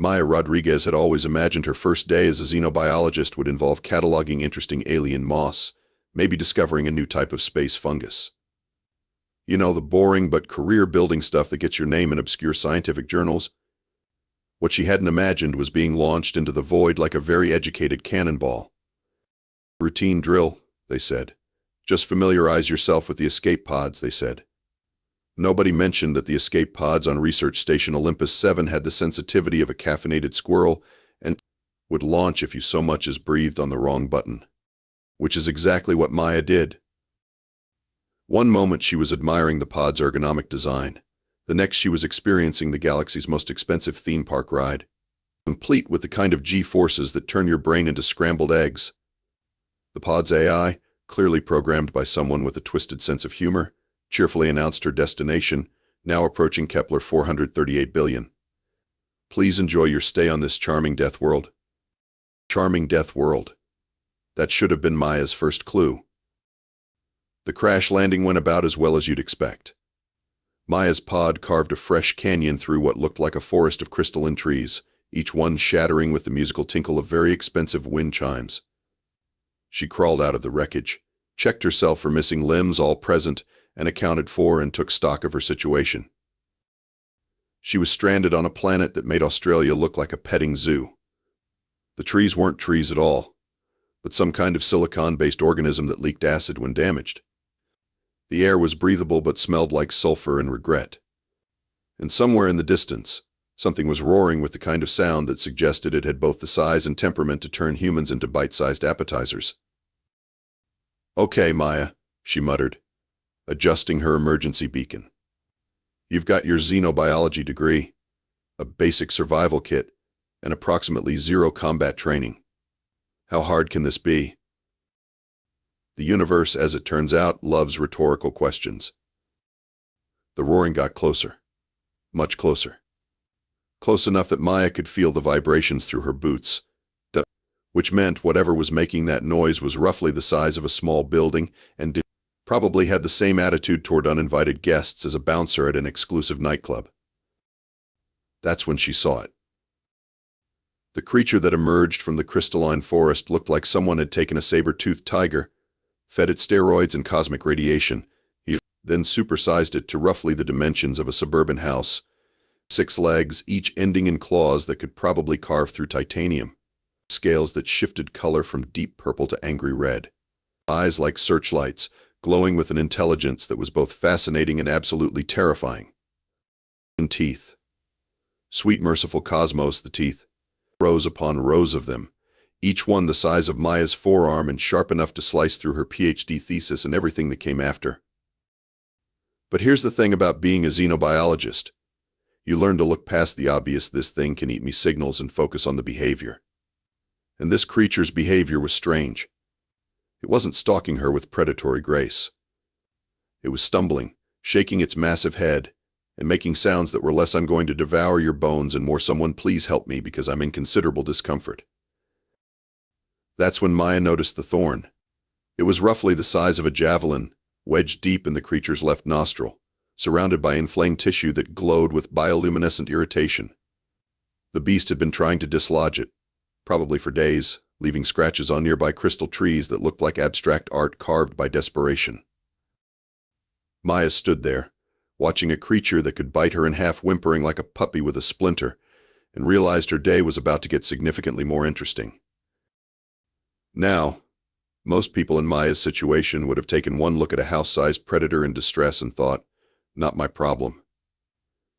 Maya Rodriguez had always imagined her first day as a xenobiologist would involve cataloging interesting alien moss, maybe discovering a new type of space fungus. You know, the boring but career-building stuff that gets your name in obscure scientific journals. What she hadn't imagined was being launched into the void like a very educated cannonball. Routine drill, they said. Just familiarize yourself with the escape pods, they said. Nobody mentioned that the escape pods on Research Station Olympus 7 had the sensitivity of a caffeinated squirrel and would launch if you so much as breathed on the wrong button. Which is exactly what Maya did. One moment she was admiring the pod's ergonomic design. The next she was experiencing the galaxy's most expensive theme park ride, complete with the kind of G-forces that turn your brain into scrambled eggs. The pod's AI, clearly programmed by someone with a twisted sense of humor, cheerfully announced her destination, now approaching Kepler 438 billion. Please enjoy your stay on this charming death world. Charming death world. That should have been Maya's first clue. The crash landing went about as well as you'd expect. Maya's pod carved a fresh canyon through what looked like a forest of crystalline trees, each one shattering with the musical tinkle of very expensive wind chimes. She crawled out of the wreckage, checked herself for missing limbs, all present and accounted for, and took stock of her situation. She was stranded on a planet that made Australia look like a petting zoo. The trees weren't trees at all, but some kind of silicon-based organism that leaked acid when damaged. The air was breathable but smelled like sulfur and regret. And somewhere in the distance, something was roaring with the kind of sound that suggested it had both the size and temperament to turn humans into bite-sized appetizers. "Okay, Maya," she muttered, adjusting her emergency beacon. "You've got your xenobiology degree, a basic survival kit, and approximately zero combat training. How hard can this be?" The universe, as it turns out, loves rhetorical questions. The roaring got closer. Much closer. Close enough that Maya could feel the vibrations through her boots, which meant whatever was making that noise was roughly the size of a small building and probably had the same attitude toward uninvited guests as a bouncer at an exclusive nightclub. That's when she saw it. The creature that emerged from the crystalline forest looked like someone had taken a saber-toothed tiger, fed it steroids and cosmic radiation, then supersized it to roughly the dimensions of a suburban house. 6 legs, each ending in claws that could probably carve through titanium. Scales that shifted color from deep purple to angry red. Eyes like searchlights, glowing with an intelligence that was both fascinating and absolutely terrifying. And teeth. Sweet merciful cosmos, the teeth. Rows upon rows of them, each one the size of Maya's forearm and sharp enough to slice through her PhD thesis and everything that came after. But here's the thing about being a xenobiologist. You learn to look past the obvious "this thing can eat me" signals and focus on the behavior. And this creature's behavior was strange. It wasn't stalking her with predatory grace. It was stumbling, shaking its massive head, and making sounds that were less "I'm going to devour your bones" and more "someone please help me because I'm in considerable discomfort." That's when Maya noticed the thorn. It was roughly the size of a javelin, wedged deep in the creature's left nostril, surrounded by inflamed tissue that glowed with bioluminescent irritation. The beast had been trying to dislodge it, probably for days, leaving scratches on nearby crystal trees that looked like abstract art carved by desperation. Maya stood there, watching a creature that could bite her in half, whimpering like a puppy with a splinter, and realized her day was about to get significantly more interesting. Now, most people in Maya's situation would have taken one look at a house-sized predator in distress and thought, "Not my problem."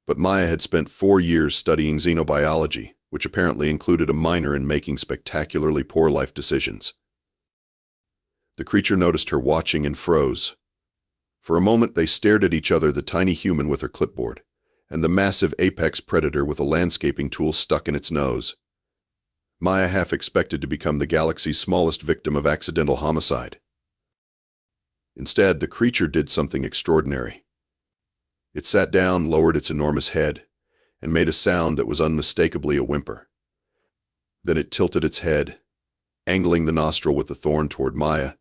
But Maya had spent 4 years studying xenobiology, which apparently included a minor in making spectacularly poor life decisions. The creature noticed her watching and froze. For a moment they stared at each other, the tiny human with her clipboard, and the massive apex predator with a landscaping tool stuck in its nose. Maya half expected to become the galaxy's smallest victim of accidental homicide. Instead, the creature did something extraordinary. It sat down, lowered its enormous head, and made a sound that was unmistakably a whimper. Then it tilted its head, angling the nostril with the thorn toward Maya,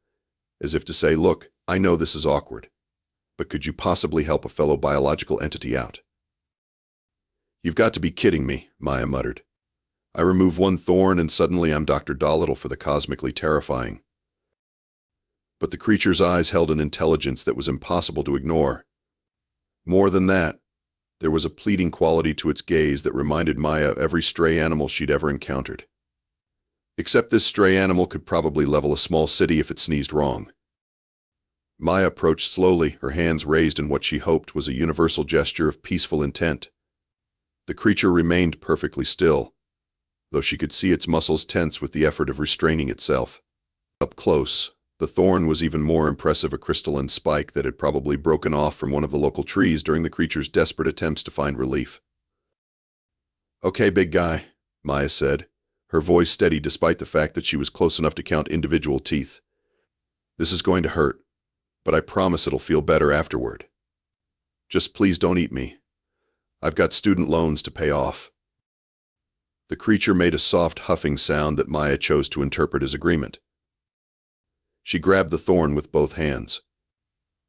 as if to say, "Look, I know this is awkward, but could you possibly help a fellow biological entity out?" "You've got to be kidding me," Maya muttered. I remove one thorn and suddenly I'm Dr. Dolittle for the cosmically terrifying. But the creature's eyes held an intelligence that was impossible to ignore. More than that, there was a pleading quality to its gaze that reminded Maya of every stray animal she'd ever encountered. Except this stray animal could probably level a small city if it sneezed wrong. Maya approached slowly, her hands raised in what she hoped was a universal gesture of peaceful intent. The creature remained perfectly still, though she could see its muscles tense with the effort of restraining itself. Up close, the thorn was even more impressive, a crystalline spike that had probably broken off from one of the local trees during the creature's desperate attempts to find relief. "Okay, big guy," Maya said, her voice steady despite the fact that she was close enough to count individual teeth. "This is going to hurt, but I promise it'll feel better afterward. Just please don't eat me. I've got student loans to pay off." The creature made a soft huffing sound that Maya chose to interpret as agreement. She grabbed the thorn with both hands.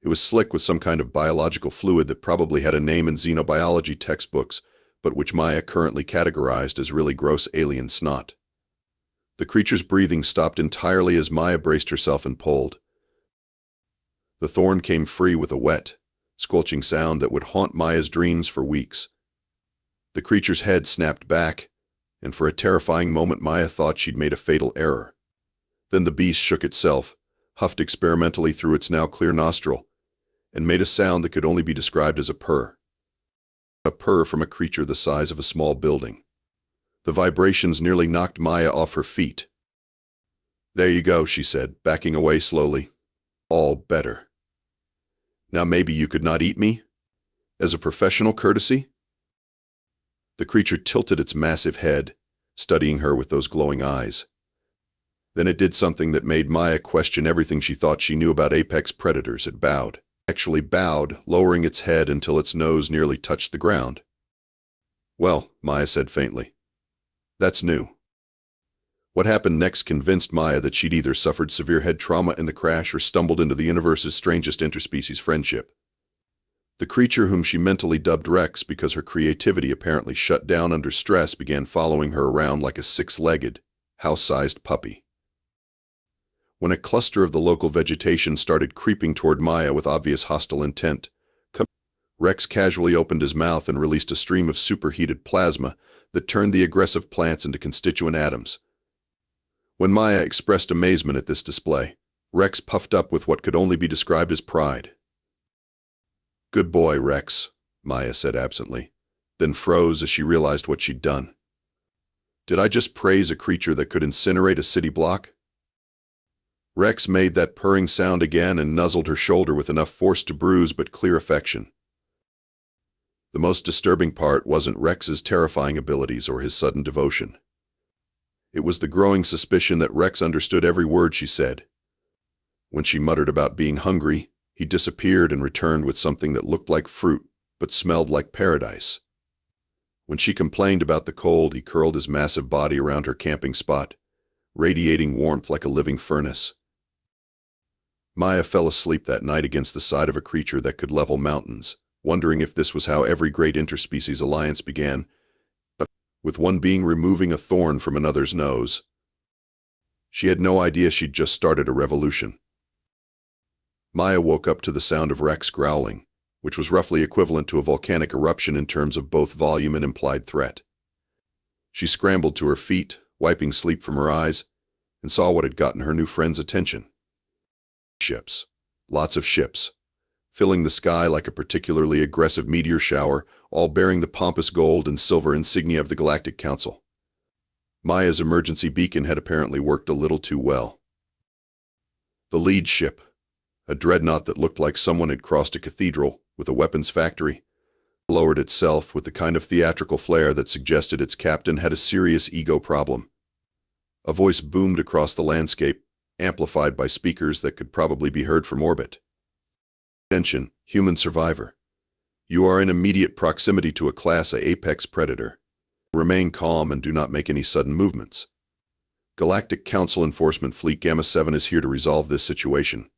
It was slick with some kind of biological fluid that probably had a name in xenobiology textbooks, but which Maya currently categorized as really gross alien snot. The creature's breathing stopped entirely as Maya braced herself and pulled. The thorn came free with a wet, squelching sound that would haunt Maya's dreams for weeks. The creature's head snapped back, and for a terrifying moment Maya thought she'd made a fatal error. Then the beast shook itself, huffed experimentally through its now clear nostril, and made a sound that could only be described as a purr. A purr from a creature the size of a small building. The vibrations nearly knocked Maya off her feet. "There you go," she said, backing away slowly. "All better. Now maybe you could not eat me? As a professional courtesy?" The creature tilted its massive head, studying her with those glowing eyes. Then it did something that made Maya question everything she thought she knew about apex predators. It bowed. Actually bowed, lowering its head until its nose nearly touched the ground. "Well," Maya said faintly, "that's new." What happened next convinced Maya that she'd either suffered severe head trauma in the crash or stumbled into the universe's strangest interspecies friendship. The creature, whom she mentally dubbed Rex because her creativity apparently shut down under stress, began following her around like a six-legged, house-sized puppy. When a cluster of the local vegetation started creeping toward Maya with obvious hostile intent, Rex casually opened his mouth and released a stream of superheated plasma that turned the aggressive plants into constituent atoms. When Maya expressed amazement at this display, Rex puffed up with what could only be described as pride. "Good boy, Rex," Maya said absently, then froze as she realized what she'd done. Did I just praise a creature that could incinerate a city block? Rex made that purring sound again and nuzzled her shoulder with enough force to bruise but clear affection. The most disturbing part wasn't Rex's terrifying abilities or his sudden devotion. It was the growing suspicion that Rex understood every word she said. When she muttered about being hungry, he disappeared and returned with something that looked like fruit but smelled like paradise. When she complained about the cold, he curled his massive body around her camping spot, radiating warmth like a living furnace. Maya fell asleep that night against the side of a creature that could level mountains, wondering if this was how every great interspecies alliance began, with one being removing a thorn from another's nose. She had no idea she'd just started a revolution. Maya woke up to the sound of Rex growling, which was roughly equivalent to a volcanic eruption in terms of both volume and implied threat. She scrambled to her feet, wiping sleep from her eyes, and saw what had gotten her new friend's attention. Ships. Lots of ships, filling the sky like a particularly aggressive meteor shower, all bearing the pompous gold and silver insignia of the Galactic Council. Maya's emergency beacon had apparently worked a little too well. The lead ship, a dreadnought that looked like someone had crossed a cathedral with a weapons factory, lowered itself with the kind of theatrical flair that suggested its captain had a serious ego problem. A voice boomed across the landscape, amplified by speakers that could probably be heard from orbit. "Attention, human survivor. You are in immediate proximity to a Class A apex predator. Remain calm and do not make any sudden movements. Galactic Council Enforcement Fleet Gamma 7 is here to resolve this situation."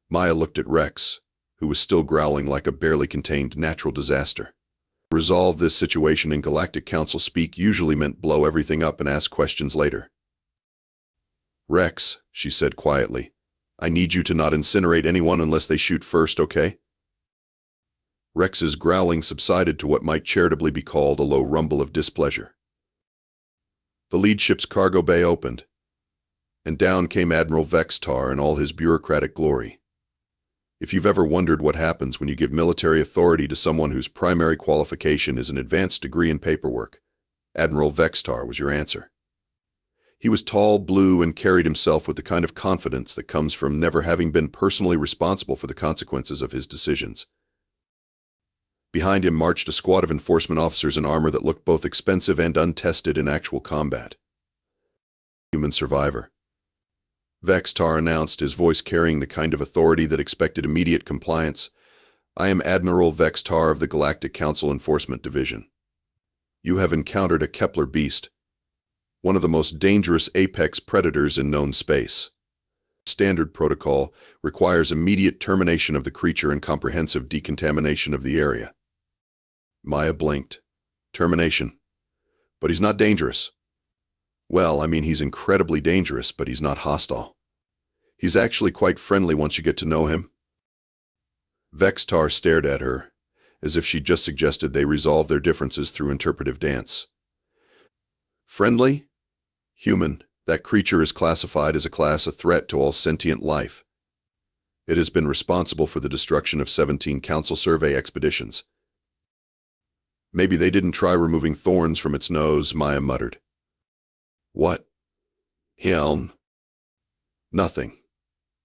Maya looked at Rex, who was still growling like a barely contained natural disaster. Resolve this situation in Galactic Council speak usually meant blow everything up and ask questions later. Rex, she said quietly, I need you to not incinerate anyone unless they shoot first, okay? Rex's growling subsided to what might charitably be called a low rumble of displeasure. The lead ship's cargo bay opened, and down came Admiral Vextar in all his bureaucratic glory. If you've ever wondered what happens when you give military authority to someone whose primary qualification is an advanced degree in paperwork, Admiral Vextar was your answer. He was tall, blue, and carried himself with the kind of confidence that comes from never having been personally responsible for the consequences of his decisions. Behind him marched a squad of enforcement officers in armor that looked both expensive and untested in actual combat. Human survivor. Vextar announced, his voice carrying the kind of authority that expected immediate compliance. I am Admiral Vextar of the Galactic Council Enforcement Division. You have encountered a Kepler beast, one of the most dangerous apex predators in known space. Standard protocol requires immediate termination of the creature and comprehensive decontamination of the area. Maya blinked. Termination. But he's not dangerous. Well, I mean, he's incredibly dangerous, but he's not hostile. He's actually quite friendly once you get to know him. Vextar stared at her, as if she'd just suggested they resolve their differences through interpretive dance. Friendly? Human. That creature is classified as a threat to all sentient life. It has been responsible for the destruction of 17 Council survey expeditions. Maybe they didn't try removing thorns from its nose, Maya muttered. What? Helm? Nothing.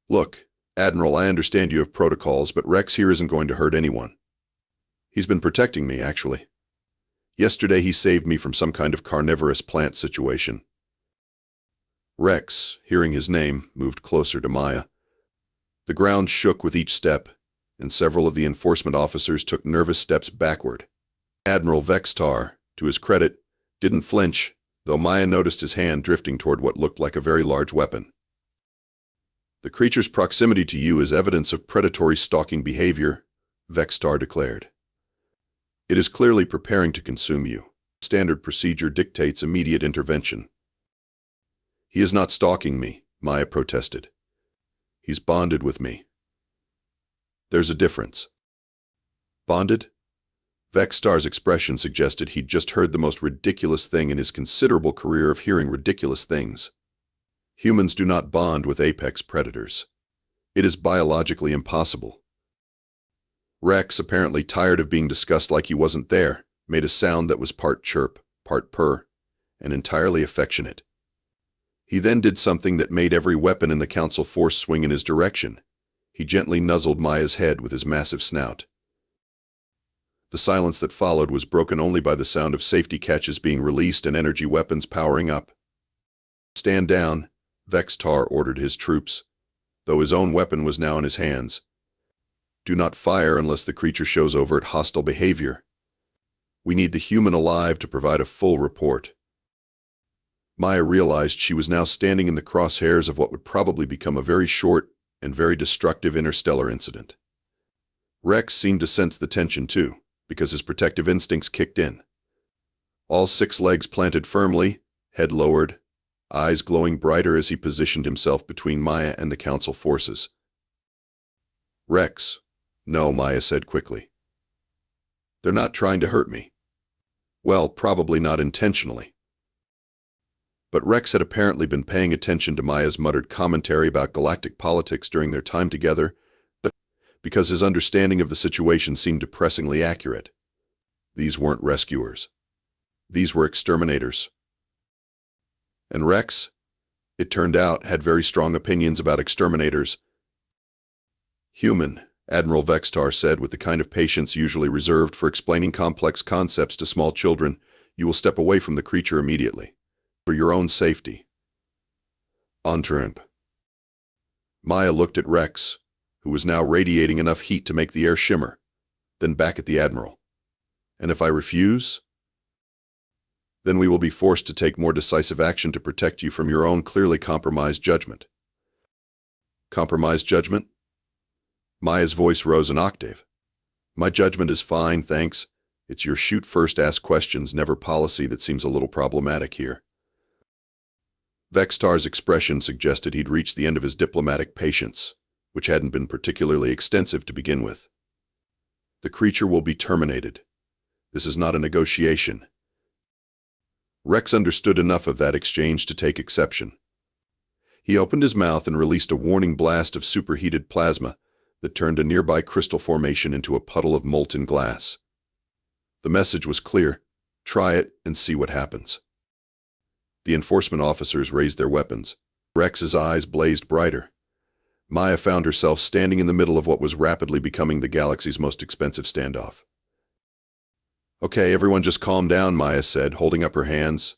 Look, Admiral, I understand you have protocols, but Rex here isn't going to hurt anyone. He's been protecting me, actually. Yesterday he saved me from some kind of carnivorous plant situation. Rex, hearing his name, moved closer to Maya. The ground shook with each step, and several of the enforcement officers took nervous steps backward. Admiral Vextar, to his credit, didn't flinch, though Maya noticed his hand drifting toward what looked like a very large weapon. The creature's proximity to you is evidence of predatory stalking behavior, Vextar declared. It is clearly preparing to consume you. Standard procedure dictates immediate intervention. He is not stalking me, Maya protested. He's bonded with me. There's a difference. Bonded? Vextar's expression suggested he'd just heard the most ridiculous thing in his considerable career of hearing ridiculous things. Humans do not bond with apex predators. It is biologically impossible. Rex, apparently tired of being discussed like he wasn't there, made a sound that was part chirp, part purr, and entirely affectionate. He then did something that made every weapon in the Council force swing in his direction. He gently nuzzled Maya's head with his massive snout. The silence that followed was broken only by the sound of safety catches being released and energy weapons powering up. Stand down, Vextar ordered his troops, though his own weapon was now in his hands. Do not fire unless the creature shows overt hostile behavior. We need the human alive to provide a full report. Maya realized she was now standing in the crosshairs of what would probably become a very short and very destructive interstellar incident. Rex seemed to sense the tension too, because his protective instincts kicked in. All 6 legs planted firmly, head lowered, eyes glowing brighter as he positioned himself between Maya and the Council forces. Rex. No, Maya said quickly. They're not trying to hurt me. Well, probably not intentionally. But Rex had apparently been paying attention to Maya's muttered commentary about galactic politics during their time together, because his understanding of the situation seemed depressingly accurate. These weren't rescuers. These were exterminators. And Rex, it turned out, had very strong opinions about exterminators. Human, Admiral Vextar said with the kind of patience usually reserved for explaining complex concepts to small children, you will step away from the creature immediately. For your own safety. Entramp. Maya looked at Rex, who was now radiating enough heat to make the air shimmer, then back at the Admiral. And if I refuse? Then we will be forced to take more decisive action to protect you from your own clearly compromised judgment. Compromised judgment? Maya's voice rose an octave. My judgment is fine, thanks. It's your shoot first, ask questions, never policy that seems a little problematic here. Vextar's expression suggested he'd reached the end of his diplomatic patience, which hadn't been particularly extensive to begin with. The creature will be terminated. This is not a negotiation. Rex understood enough of that exchange to take exception. He opened his mouth and released a warning blast of superheated plasma that turned a nearby crystal formation into a puddle of molten glass. The message was clear: try it and see what happens. The enforcement officers raised their weapons. Rex's eyes blazed brighter. Maya found herself standing in the middle of what was rapidly becoming the galaxy's most expensive standoff. "Okay, everyone just calm down," Maya said, holding up her hands.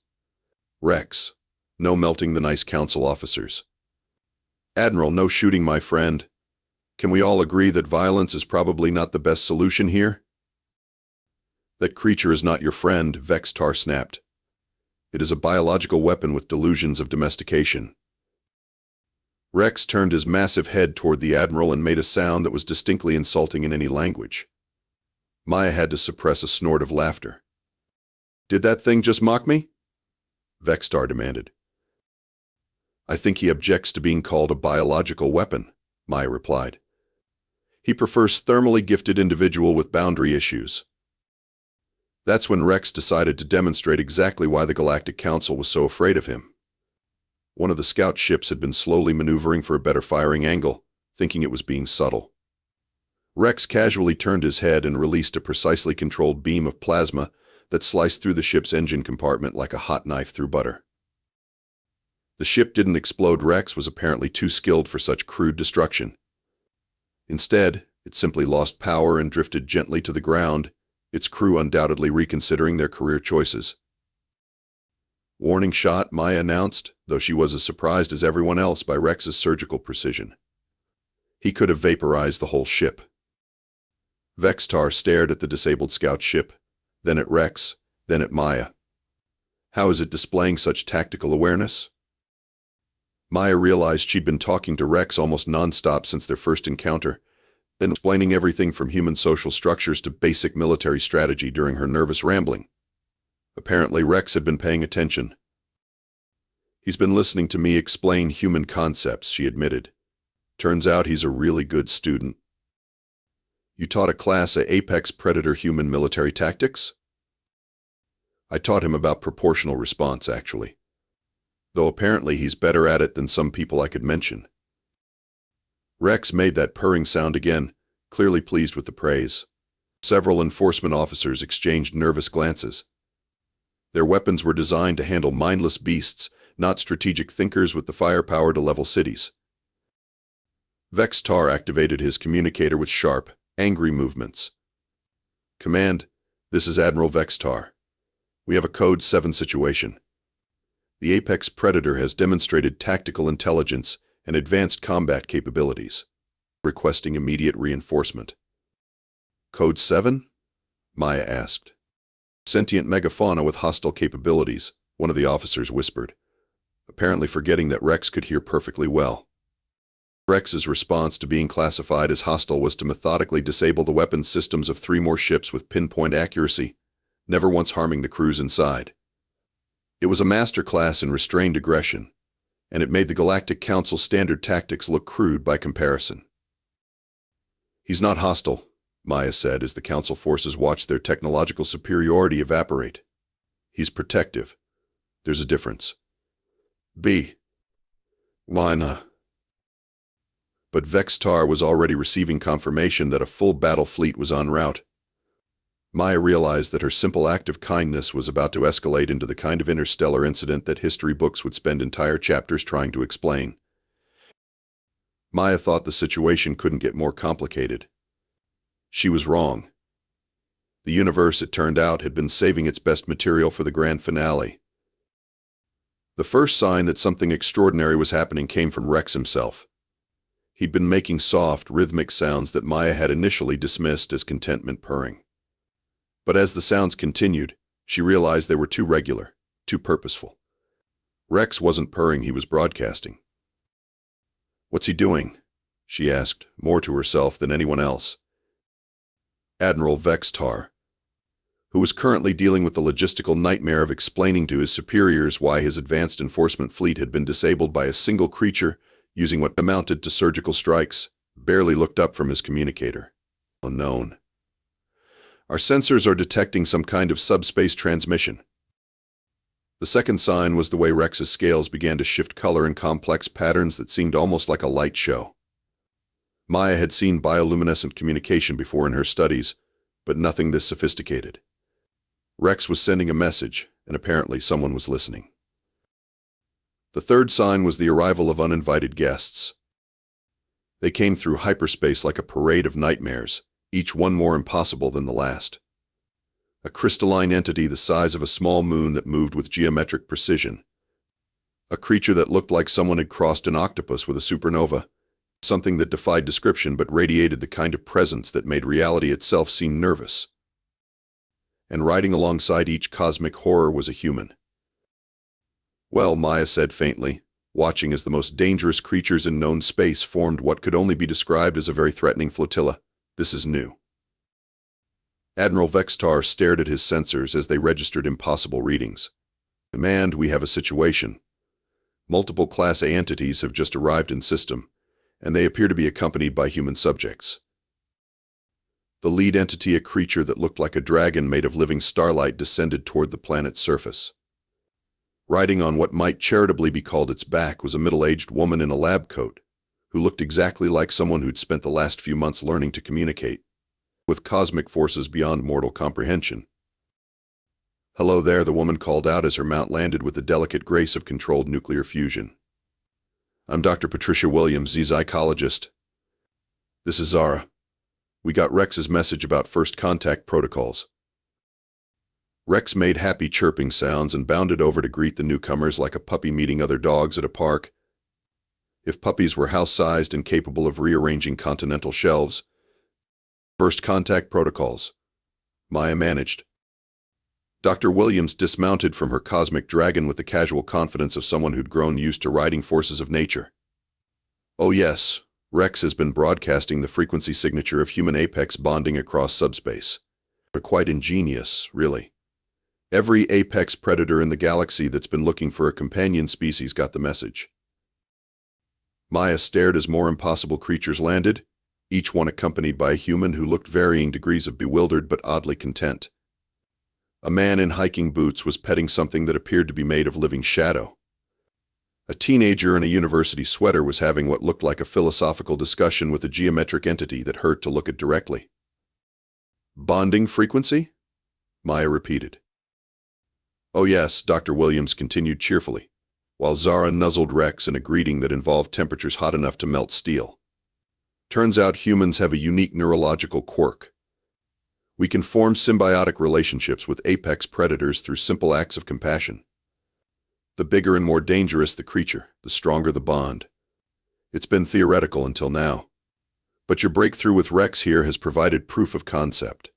"Rex, no melting the nice council officers. Admiral, no shooting, my friend. Can we all agree that violence is probably not the best solution here?" "That creature is not your friend," Vextar snapped. "It is a biological weapon with delusions of domestication." Rex turned his massive head toward the Admiral and made a sound that was distinctly insulting in any language. Maya had to suppress a snort of laughter. "Did that thing just mock me?" Vextar demanded. "I think he objects to being called a biological weapon," Maya replied. "He prefers thermally gifted individual with boundary issues." That's when Rex decided to demonstrate exactly why the Galactic Council was so afraid of him. One of the scout ships had been slowly maneuvering for a better firing angle, thinking it was being subtle. Rex casually turned his head and released a precisely controlled beam of plasma that sliced through the ship's engine compartment like a hot knife through butter. The ship didn't explode. Rex was apparently too skilled for such crude destruction. Instead, it simply lost power and drifted gently to the ground, its crew undoubtedly reconsidering their career choices. "Warning shot," Maya announced, though she was as surprised as everyone else by Rex's surgical precision. He could have vaporized the whole ship. Vextar stared at the disabled scout ship, then at Rex, then at Maya. How is it displaying such tactical awareness? Maya realized she'd been talking to Rex almost non-stop since their first encounter, then explaining everything from human social structures to basic military strategy during her nervous rambling. Apparently, Rex had been paying attention. "He's been listening to me explain human concepts," she admitted. "Turns out he's a really good student." "You taught a class at Apex Predator Human Military Tactics?" "I taught him about proportional response, actually. Though apparently he's better at it than some people I could mention." Rex made that purring sound again, clearly pleased with the praise. Several enforcement officers exchanged nervous glances. Their weapons were designed to handle mindless beasts, not strategic thinkers with the firepower to level cities. Vextar activated his communicator with sharp, angry movements. "Command, this is Admiral Vextar. We have a Code 7 situation. The Apex Predator has demonstrated tactical intelligence and advanced combat capabilities, requesting immediate reinforcement." "Code 7? Maya asked. "Sentient megafauna with hostile capabilities," one of the officers whispered, apparently forgetting that Rex could hear perfectly well. Rex's response to being classified as hostile was to methodically disable the weapons systems of 3 more ships with pinpoint accuracy, never once harming the crews inside. It was a masterclass in restrained aggression, and it made the Galactic Council's standard tactics look crude by comparison. "He's not hostile," Maya said as the Council forces watched their technological superiority evaporate. "He's protective. There's a difference." "B. Lina." But Vextar was already receiving confirmation that a full battle fleet was en route. Maya realized that her simple act of kindness was about to escalate into the kind of interstellar incident that history books would spend entire chapters trying to explain. Maya thought the situation couldn't get more complicated. She was wrong. The universe, it turned out, had been saving its best material for the grand finale. The first sign that something extraordinary was happening came from Rex himself. He'd been making soft, rhythmic sounds that Maya had initially dismissed as contentment purring. But as the sounds continued, she realized they were too regular, too purposeful. Rex wasn't purring, he was broadcasting. "What's he doing?" she asked, more to herself than anyone else. "Admiral Vextar." who was currently dealing with the logistical nightmare of explaining to his superiors why his advanced enforcement fleet had been disabled by a single creature using what amounted to surgical strikes, barely looked up from his communicator. Unknown. Our sensors are detecting some kind of subspace transmission. The second sign was the way Rex's scales began to shift color in complex patterns that seemed almost like a light show. Maya had seen bioluminescent communication before in her studies, but nothing this sophisticated. Rex was sending a message, and apparently someone was listening. The third sign was the arrival of uninvited guests. They came through hyperspace like a parade of nightmares, each one more impossible than the last. A crystalline entity the size of a small moon that moved with geometric precision. A creature that looked like someone had crossed an octopus with a supernova. Something that defied description but radiated the kind of presence that made reality itself seem nervous. And riding alongside each cosmic horror was a human. Well, Maya said faintly, watching as the most dangerous creatures in known space formed what could only be described as a very threatening flotilla. This is new. Admiral Vextar stared at his sensors as they registered impossible readings. Command, we have a situation. Multiple Class A entities have just arrived in system, and they appear to be accompanied by human subjects. The lead entity, a creature that looked like a dragon made of living starlight, descended toward the planet's surface. Riding on what might charitably be called its back was a middle-aged woman in a lab coat, who looked exactly like someone who'd spent the last few months learning to communicate with cosmic forces beyond mortal comprehension. "Hello there," the woman called out as her mount landed with the delicate grace of controlled nuclear fusion. "I'm Dr. Patricia Williams, xenobiologist. This is Zara. We got Rex's message about first contact protocols." Rex made happy chirping sounds and bounded over to greet the newcomers like a puppy meeting other dogs at a park. If puppies were house-sized and capable of rearranging continental shelves. "First contact protocols," Maya managed. Dr. Williams dismounted from her cosmic dragon with the casual confidence of someone who'd grown used to riding forces of nature. "Oh yes, Rex has been broadcasting the frequency signature of human apex bonding across subspace. They're quite ingenious, really. Every apex predator in the galaxy that's been looking for a companion species got the message." Maya stared as more impossible creatures landed, each one accompanied by a human who looked varying degrees of bewildered but oddly content. A man in hiking boots was petting something that appeared to be made of living shadow. A teenager in a university sweater was having what looked like a philosophical discussion with a geometric entity that hurt to look at directly. "Bonding frequency?" Maya repeated. "Oh yes," Dr. Williams continued cheerfully, while Zara nuzzled Rex in a greeting that involved temperatures hot enough to melt steel. "Turns out humans have a unique neurological quirk. We can form symbiotic relationships with apex predators through simple acts of compassion. The bigger and more dangerous the creature, the stronger the bond. It's been theoretical until now. But your breakthrough with Rex here has provided proof of concept."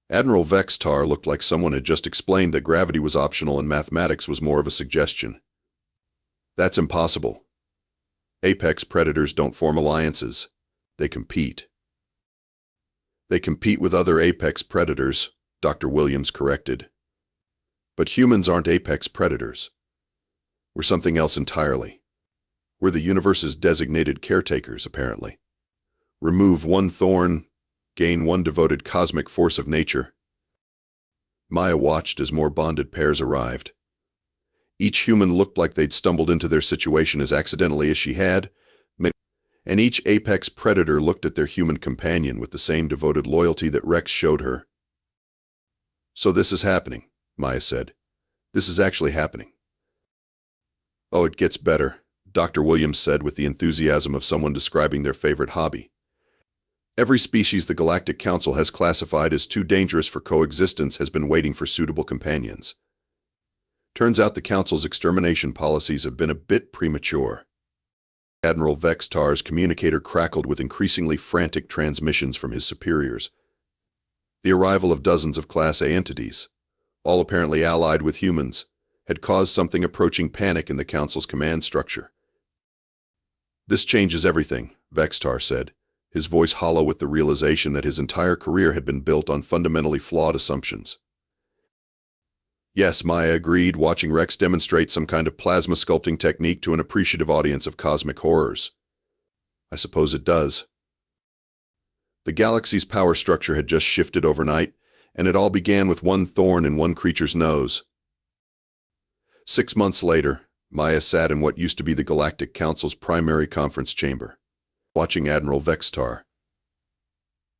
Admiral Vextar looked like someone had just explained that gravity was optional and mathematics was more of a suggestion. "That's impossible. Apex predators don't form alliances. They compete." "They compete with other apex predators," Dr. Williams corrected. "But humans aren't apex predators. We're something else entirely. We're the universe's designated caretakers, apparently. Remove one thorn, gain one devoted cosmic force of nature." Maya watched as more bonded pairs arrived. Each human looked like they'd stumbled into their situation as accidentally as she had, and each apex predator looked at their human companion with the same devoted loyalty that Rex showed her. "So this is happening," Maya said. "This is actually happening." "Oh, it gets better," Dr. Williams said with the enthusiasm of someone describing their favorite hobby. "Every species the Galactic Council has classified as too dangerous for coexistence has been waiting for suitable companions. Turns out the Council's extermination policies have been a bit premature." Admiral Vextar's communicator crackled with increasingly frantic transmissions from his superiors. The arrival of dozens of Class A entities, all apparently allied with humans, had caused something approaching panic in the Council's command structure. "This changes everything," Vextar said, his voice hollow with the realization that his entire career had been built on fundamentally flawed assumptions. Yes, Maya agreed, watching Rex demonstrate some kind of plasma sculpting technique to an appreciative audience of cosmic horrors. I suppose it does. The galaxy's power structure had just shifted overnight, and it all began with one thorn in one creature's nose. 6 months later, Maya sat in what used to be the Galactic Council's primary conference chamber, watching Admiral Vextar,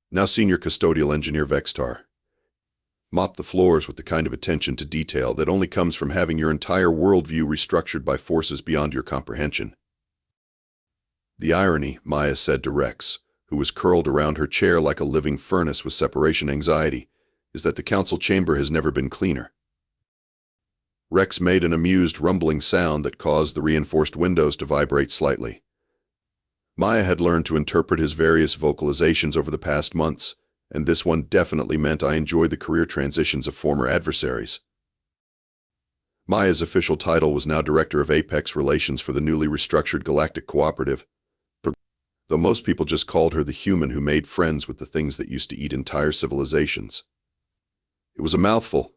now Senior Custodial Engineer Vextar, mop the floors with the kind of attention to detail that only comes from having your entire worldview restructured by forces beyond your comprehension. The irony, Maya said to Rex, who was curled around her chair like a living furnace with separation anxiety, is that the council chamber has never been cleaner. Rex made an amused rumbling sound that caused the reinforced windows to vibrate slightly. Maya had learned to interpret his various vocalizations over the past months, and this one definitely meant I enjoyed the career transitions of former adversaries. Maya's official title was now Director of Apex Relations for the newly restructured Galactic Cooperative, though most people just called her the human who made friends with the things that used to eat entire civilizations. It was a mouthful,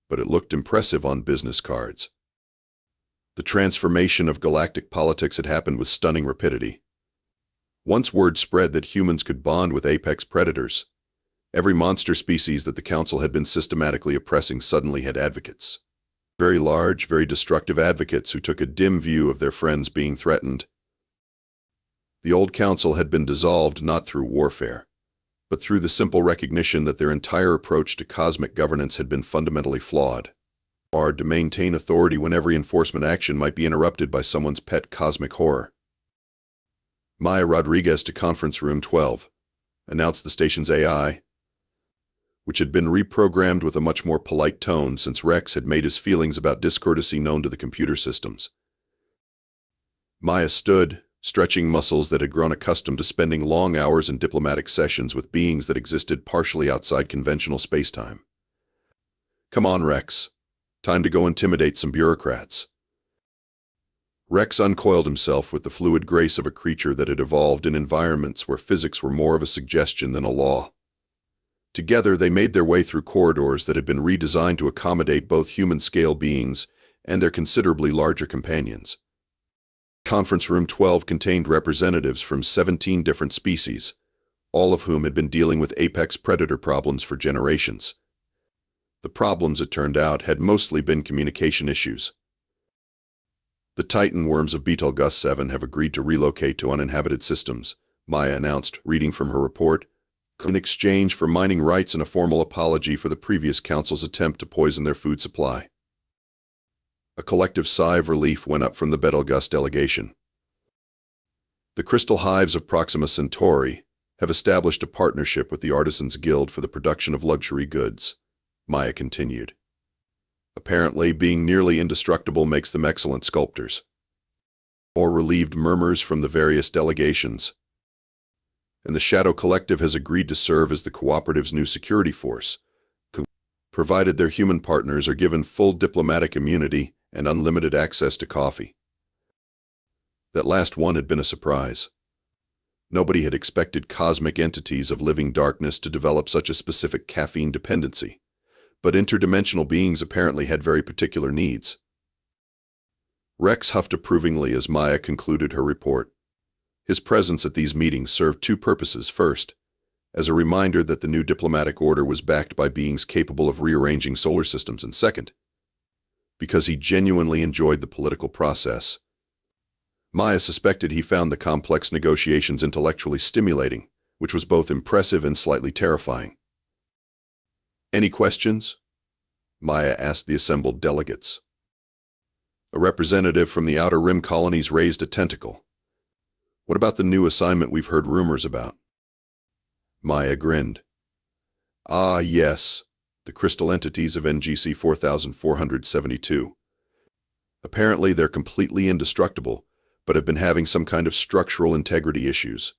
but it looked impressive on business cards. The transformation of galactic politics had happened with stunning rapidity. Once word spread that humans could bond with apex predators, every monster species that the Council had been systematically oppressing suddenly had advocates. Very large, very destructive advocates who took a dim view of their friends being threatened. The old Council had been dissolved not through warfare, but through the simple recognition that their entire approach to cosmic governance had been fundamentally flawed. Hard to maintain authority when every enforcement action might be interrupted by someone's pet cosmic horror. Maya Rodriguez to Conference Room 12, announced the station's AI, which had been reprogrammed with a much more polite tone since Rex had made his feelings about discourtesy known to the computer systems. Maya stood, stretching muscles that had grown accustomed to spending long hours in diplomatic sessions with beings that existed partially outside conventional spacetime. Come on, Rex. Time to go intimidate some bureaucrats. Rex uncoiled himself with the fluid grace of a creature that had evolved in environments where physics were more of a suggestion than a law. Together, they made their way through corridors that had been redesigned to accommodate both human-scale beings and their considerably larger companions. Conference Room 12 contained representatives from 17 different species, all of whom had been dealing with apex predator problems for generations. The problems, it turned out, had mostly been communication issues. The Titan worms of Betelgeuse 7 have agreed to relocate to uninhabited systems, Maya announced, reading from her report, in exchange for mining rights and a formal apology for the previous council's attempt to poison their food supply. A collective sigh of relief went up from the Betelgeuse delegation. The crystal hives of Proxima Centauri have established a partnership with the Artisans Guild for the production of luxury goods, Maya continued. Apparently, being nearly indestructible makes them excellent sculptors. More relieved murmurs from the various delegations. And the Shadow Collective has agreed to serve as the cooperative's new security force, provided their human partners are given full diplomatic immunity and unlimited access to coffee. That last one had been a surprise. Nobody had expected cosmic entities of living darkness to develop such a specific caffeine dependency, but interdimensional beings apparently had very particular needs. Rex huffed approvingly as Maya concluded her report. His presence at these meetings served two purposes. First, as a reminder that the new diplomatic order was backed by beings capable of rearranging solar systems, and second, because he genuinely enjoyed the political process. Maya suspected he found the complex negotiations intellectually stimulating, which was both impressive and slightly terrifying. Any questions? Maya asked the assembled delegates. A representative from the Outer Rim colonies raised a tentacle. What about the new assignment we've heard rumors about? Maya grinned. Ah, yes. The crystal entities of NGC 4472. Apparently they're completely indestructible, but have been having some kind of structural integrity issues.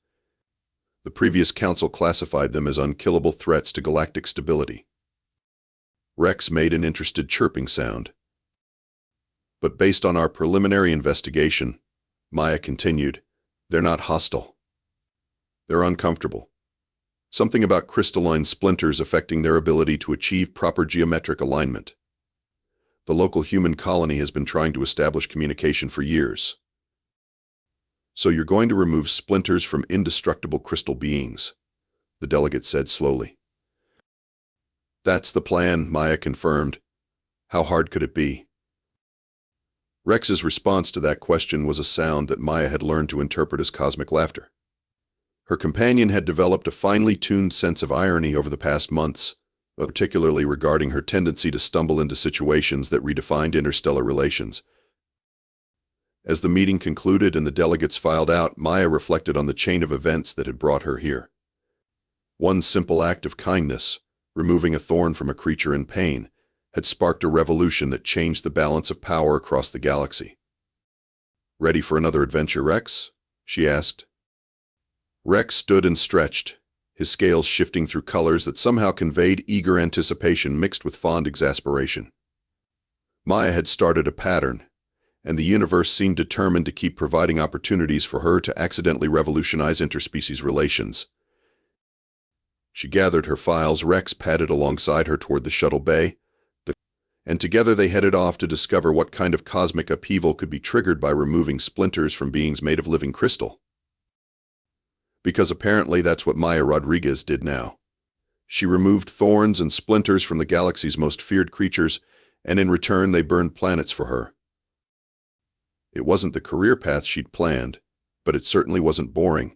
The previous council classified them as unkillable threats to galactic stability. Rex made an interested chirping sound. But based on our preliminary investigation, Maya continued, they're not hostile. They're uncomfortable. Something about crystalline splinters affecting their ability to achieve proper geometric alignment. The local human colony has been trying to establish communication for years. So you're going to remove splinters from indestructible crystal beings, the delegate said slowly. That's the plan, Maya confirmed. How hard could it be? Rex's response to that question was a sound that Maya had learned to interpret as cosmic laughter. Her companion had developed a finely tuned sense of irony over the past months, particularly regarding her tendency to stumble into situations that redefined interstellar relations. As the meeting concluded and the delegates filed out, Maya reflected on the chain of events that had brought her here. One simple act of kindness, removing a thorn from a creature in pain, had sparked a revolution that changed the balance of power across the galaxy. "Ready for another adventure, Rex?" she asked. Rex stood and stretched, his scales shifting through colors that somehow conveyed eager anticipation mixed with fond exasperation. Maya had started a pattern, and the universe seemed determined to keep providing opportunities for her to accidentally revolutionize interspecies relations. She gathered her files, Rex padded alongside her toward the shuttle bay, and together they headed off to discover what kind of cosmic upheaval could be triggered by removing splinters from beings made of living crystal. Because apparently that's what Maya Rodriguez did now. She removed thorns and splinters from the galaxy's most feared creatures, and in return they burned planets for her. It wasn't the career path she'd planned, but it certainly wasn't boring.